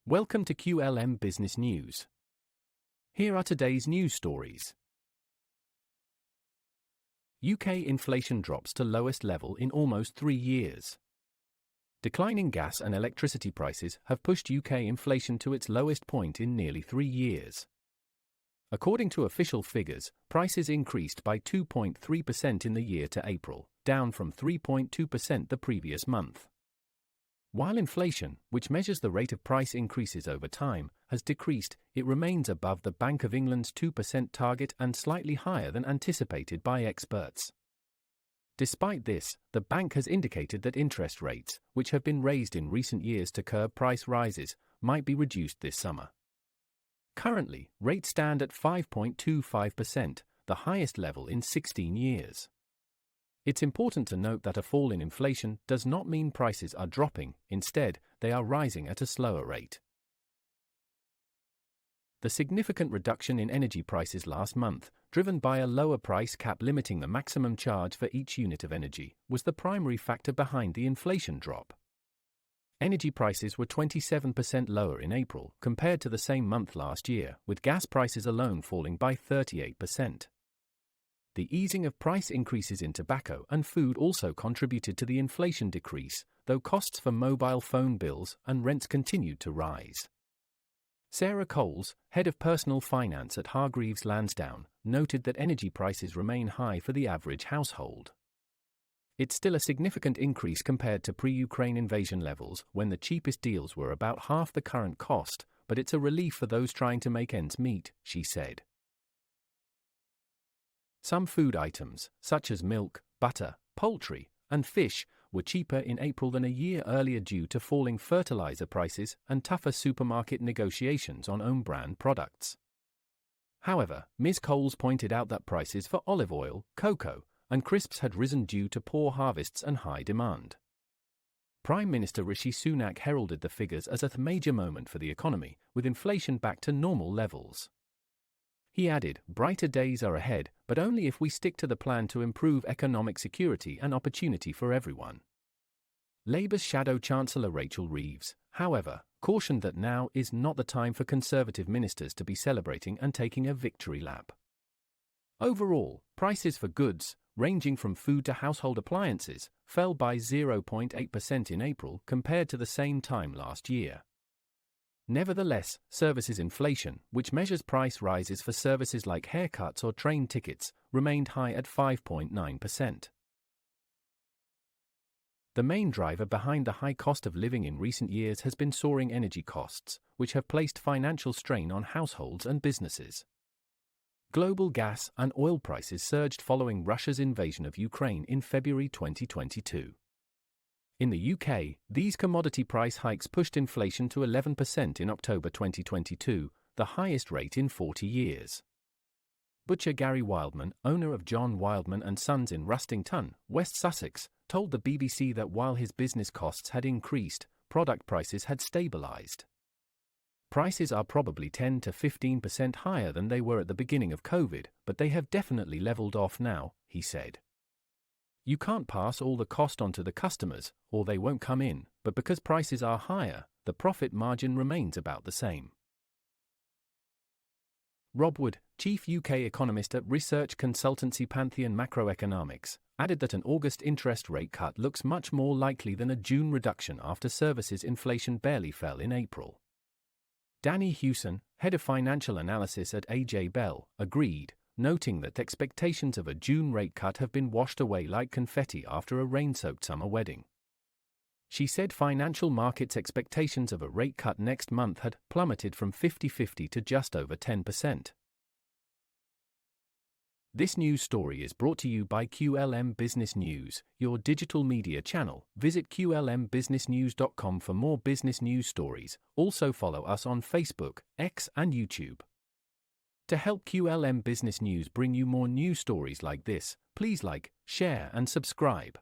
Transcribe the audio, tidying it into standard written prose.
Welcome to QLM Business News. Here are today's news stories. UK inflation drops to lowest level in almost 3 years. Declining gas and electricity prices have pushed UK inflation to its lowest point in nearly 3 years. According to official figures, prices increased by 2.3% in the year to April, down from 3.2% the previous month. While inflation, which measures the rate of price increases over time, has decreased, it remains above the Bank of England's 2% target and slightly higher than anticipated by experts. Despite this, the bank has indicated that interest rates, which have been raised in recent years to curb price rises, might be reduced this summer. Currently, rates stand at 5.25%, the highest level in 16 years. It's important to note that a fall in inflation does not mean prices are dropping, instead, they are rising at a slower rate. The significant reduction in energy prices last month, driven by a lower price cap limiting the maximum charge for each unit of energy, was the primary factor behind the inflation drop. Energy prices were 27% lower in April compared to the same month last year, with gas prices alone falling by 38%. The easing of price increases in tobacco and food also contributed to the inflation decrease, though costs for mobile phone bills and rents continued to rise. Sarah Coles, head of personal finance at Hargreaves Lansdown, noted that energy prices remain high for the average household. It's still a significant increase compared to pre-Ukraine invasion levels, when the cheapest deals were about half the current cost, but it's a relief for those trying to make ends meet, she said. Some food items, such as milk, butter, poultry, and fish, were cheaper in April than a year earlier due to falling fertilizer prices and tougher supermarket negotiations on own-brand products. However, Ms. Coles pointed out that prices for olive oil, cocoa, and crisps had risen due to poor harvests and high demand. Prime Minister Rishi Sunak heralded the figures as a major moment for the economy, with inflation back to normal levels. He added, "Brighter days are ahead, but only if we stick to the plan to improve economic security and opportunity for everyone." Labour's shadow Chancellor Rachel Reeves, however, cautioned that now is not the time for Conservative ministers to be celebrating and taking a victory lap. Overall, prices for goods, ranging from food to household appliances, fell by 0.8% in April compared to the same time last year. Nevertheless, services inflation, which measures price rises for services like haircuts or train tickets, remained high at 5.9%. The main driver behind the high cost of living in recent years has been soaring energy costs, which have placed financial strain on households and businesses. Global gas and oil prices surged following Russia's invasion of Ukraine in February 2022. In the UK, these commodity price hikes pushed inflation to 11% in October 2022, the highest rate in 40 years. Butcher Gary Wildman, owner of John Wildman and Sons in Rustington, West Sussex, told the BBC that while his business costs had increased, product prices had stabilised. Prices are probably 10 to 15% higher than they were at the beginning of COVID, but they have definitely leveled off now, he said. You can't pass all the cost on to the customers, or they won't come in, but because prices are higher, the profit margin remains about the same. Rob Wood, chief UK economist at research consultancy Pantheon Macroeconomics, added that an August interest rate cut looks much more likely than a June reduction after services inflation barely fell in April. Danny Hewson, head of financial analysis at AJ Bell, agreed, noting that expectations of a June rate cut have been washed away like confetti after a rain-soaked summer wedding. She said financial markets' expectations of a rate cut next month had plummeted from 50-50 to just over 10%. This news story is brought to you by QLM Business News, your digital media channel. Visit qlmbusinessnews.com for more business news stories. Also follow us on Facebook, X, and YouTube. To help QLM Business News bring you more news stories like this, please like, share, and subscribe.